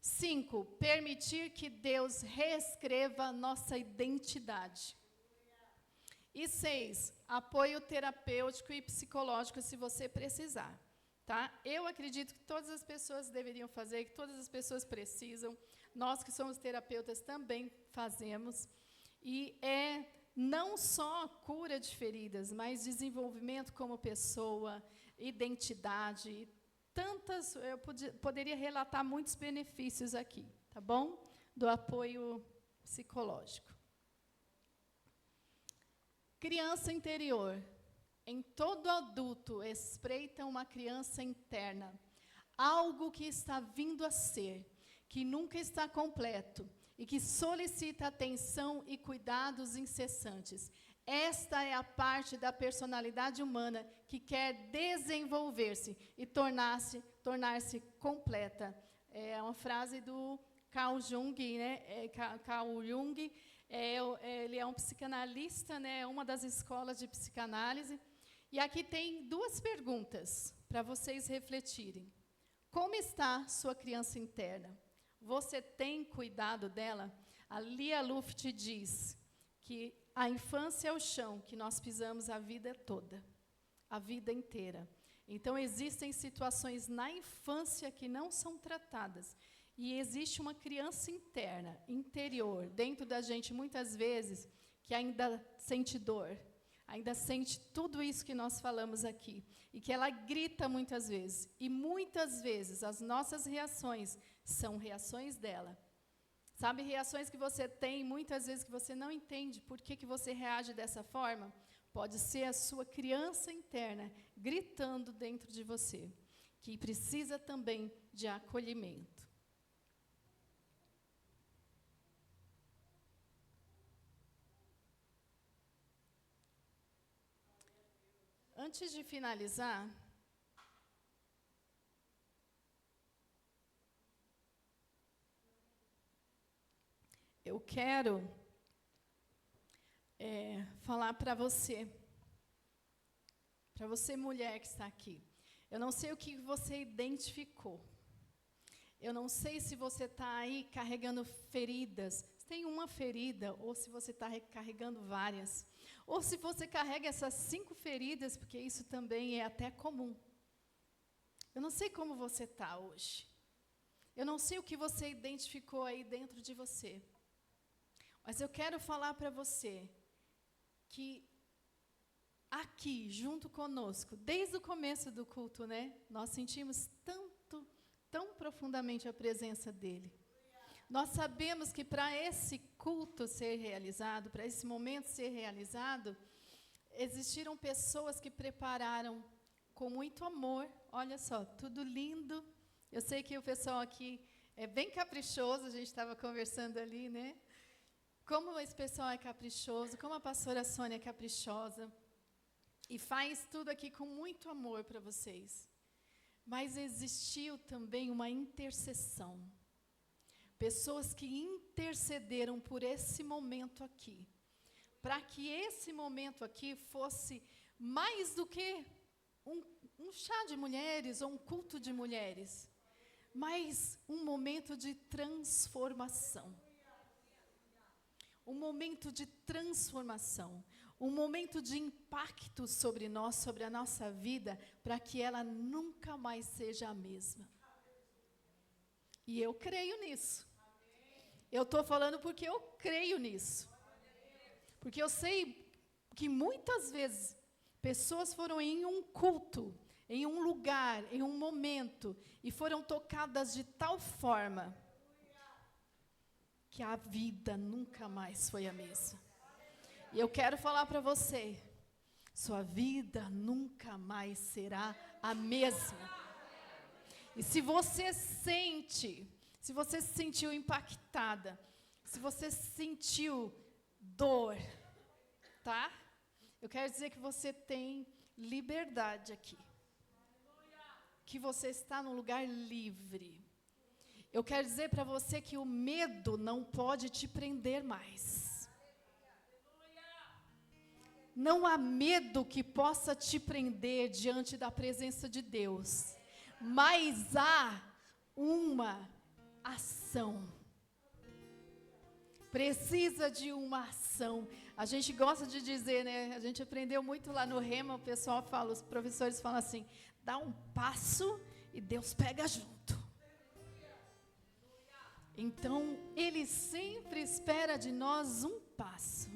5, permitir que Deus reescreva nossa identidade. E 6, apoio terapêutico e psicológico se você precisar. tá? Eu acredito que todas as pessoas deveriam fazer, que todas as pessoas precisam. Nós que somos terapeutas também fazemos. E é não só cura de feridas, mas desenvolvimento como pessoa, identidade, eu poderia relatar muitos benefícios aqui, tá bom? Do apoio psicológico. Criança interior. Em todo adulto espreita uma criança interna, algo que está vindo a ser, que nunca está completo e que solicita atenção e cuidados incessantes. Esta é a parte da personalidade humana que quer desenvolver-se e tornar-se completa. É uma frase do Carl Jung, né? Carl Jung, ele é um psicanalista, né? Uma das escolas de psicanálise. E aqui tem duas perguntas para vocês refletirem. Como está sua criança interna? Você tem cuidado dela? A Lia Luft diz que a infância é o chão que nós pisamos a vida toda, a vida inteira. Então, existem situações na infância que não são tratadas. E existe uma criança interna, interior, dentro da gente, muitas vezes, que ainda sente dor, ainda sente tudo isso que nós falamos aqui. E que ela grita muitas vezes. E muitas vezes as nossas reações são reações dela. Sabe, reações que você tem, muitas vezes que você não entende por que você reage dessa forma? Pode ser a sua criança interna gritando dentro de você, que precisa também de acolhimento. Antes de finalizar, eu quero falar para você mulher que está aqui. Eu não sei o que você identificou. Eu não sei se você está aí carregando feridas. Se tem uma ferida, ou se você está carregando várias. Ou se você carrega essas 5 feridas, porque isso também é até comum. Eu não sei como você está hoje. Eu não sei o que você identificou aí dentro de você. Mas eu quero falar para você que aqui, junto conosco, desde o começo do culto, né, nós sentimos tão profundamente a presença dEle. Nós sabemos que para esse culto ser realizado, para esse momento ser realizado, existiram pessoas que prepararam com muito amor. Olha só, tudo lindo. Eu sei que o pessoal aqui é bem caprichoso, a gente estava conversando ali, né? Como esse pessoal é caprichoso, como a pastora Sônia é caprichosa. E faz tudo aqui com muito amor para vocês. Mas existiu também uma intercessão. Pessoas que intercederam por esse momento aqui. Para que esse momento aqui fosse mais do que um chá de mulheres ou um culto de mulheres. Mas um momento de transformação. Um momento de transformação. Um momento de impacto sobre nós, sobre a nossa vida, para que ela nunca mais seja a mesma. E eu creio nisso. Eu estou falando porque eu creio nisso. Porque eu sei que muitas vezes pessoas foram em um culto, em um lugar, em um momento, e foram tocadas de tal forma que a vida nunca mais foi a mesma. E eu quero falar para você, sua vida nunca mais será a mesma. E se você se sentiu impactada, se você sentiu dor, tá? Eu quero dizer que você tem liberdade aqui. Que você está num lugar livre. Eu quero dizer para você que o medo não pode te prender mais. Não há medo que possa te prender diante da presença de Deus. Mas há uma ação. Precisa de uma ação. A gente gosta de dizer, né? A gente aprendeu muito lá no Rema, o pessoal fala, os professores falam assim, dá um passo e Deus pega junto. Então, Ele sempre espera de nós um passo.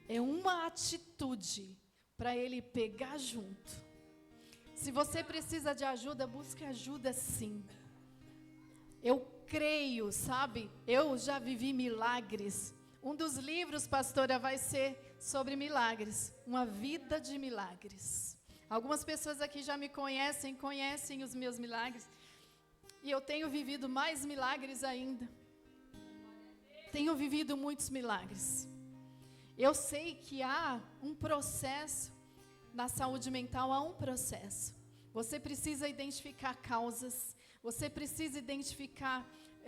É uma atitude para Ele pegar junto. Se você precisa de ajuda, busque ajuda sim. Eu creio, sabe? Eu já vivi milagres. Um dos livros, pastora, vai ser sobre milagres. Uma vida de milagres. Algumas pessoas aqui já me conhecem os meus milagres. E eu tenho vivido mais milagres ainda. Tenho vivido muitos milagres. Eu sei que há um processo, na saúde mental há um processo. Você precisa identificar causas, você precisa identificar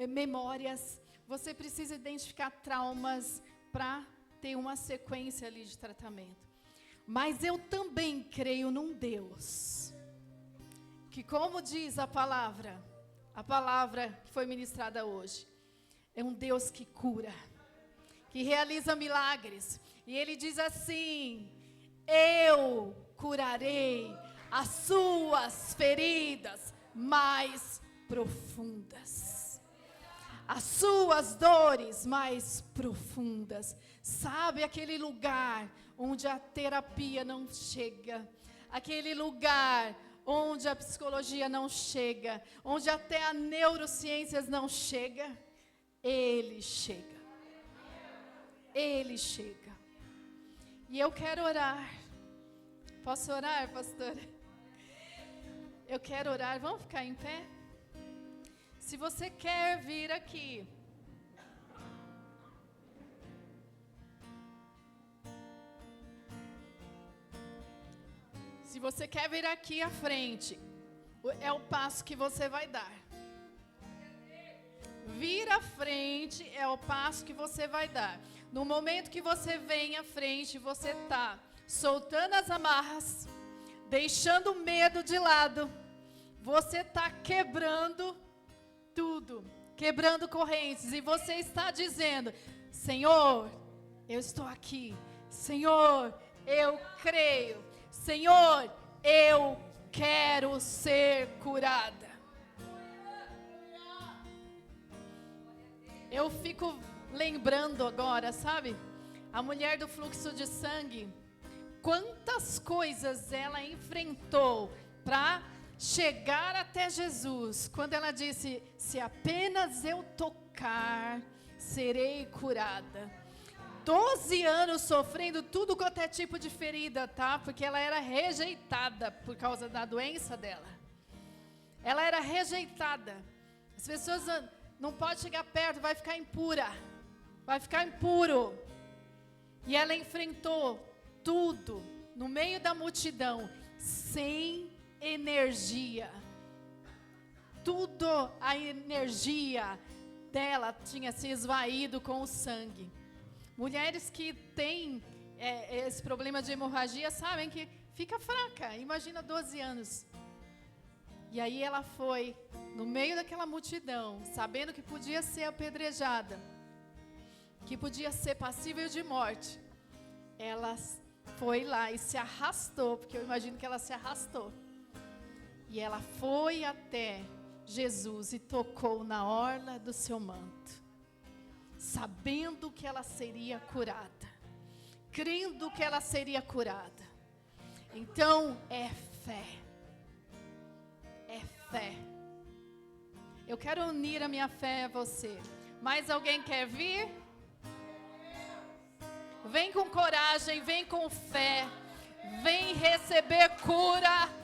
memórias, você precisa identificar traumas para ter uma sequência ali de tratamento. Mas eu também creio num Deus, que como diz a palavra que foi ministrada hoje, é um Deus que cura, que realiza milagres. E Ele diz assim: eu curarei as suas feridas mais profundas, as suas dores mais profundas. Sabe aquele lugar onde a terapia não chega, aquele lugar onde a psicologia não chega, onde até a neurociências não chega? Ele chega. Ele chega. E eu quero orar. Posso orar, pastora? Eu quero orar. Vamos ficar em pé? Se você quer vir aqui, se você quer vir aqui à frente, é o passo que você vai dar. Vir à frente é o passo que você vai dar. No momento que você vem à frente, você está soltando as amarras, deixando o medo de lado. Você está quebrando tudo, quebrando correntes. E você está dizendo: Senhor, eu estou aqui. Senhor, eu creio. Senhor, eu quero ser curada. Eu fico lembrando agora, sabe? A mulher do fluxo de sangue. Quantas coisas ela enfrentou para chegar até Jesus. Quando ela disse: se apenas eu tocar, serei curada. 12 anos sofrendo tudo quanto é tipo de ferida, tá? Porque ela era rejeitada por causa da doença dela. Ela era rejeitada. As pessoas não podem chegar perto, vai ficar impura. Vai ficar impuro. E ela enfrentou tudo no meio da multidão, sem energia. Tudo, a energia dela tinha se esvaído com o sangue. Mulheres que têm esse problema de hemorragia sabem que fica fraca. Imagina 12 anos. E aí ela foi no meio daquela multidão, sabendo que podia ser apedrejada, que podia ser passível de morte. Ela foi lá e se arrastou, porque eu imagino que ela se arrastou. E ela foi até Jesus e tocou na orla do seu manto, sabendo que ela seria curada, crendo que ela seria curada. Então é fé. É fé. Eu quero unir a minha fé a você. Mais alguém quer vir? Vem com coragem, vem com fé. Vem receber cura.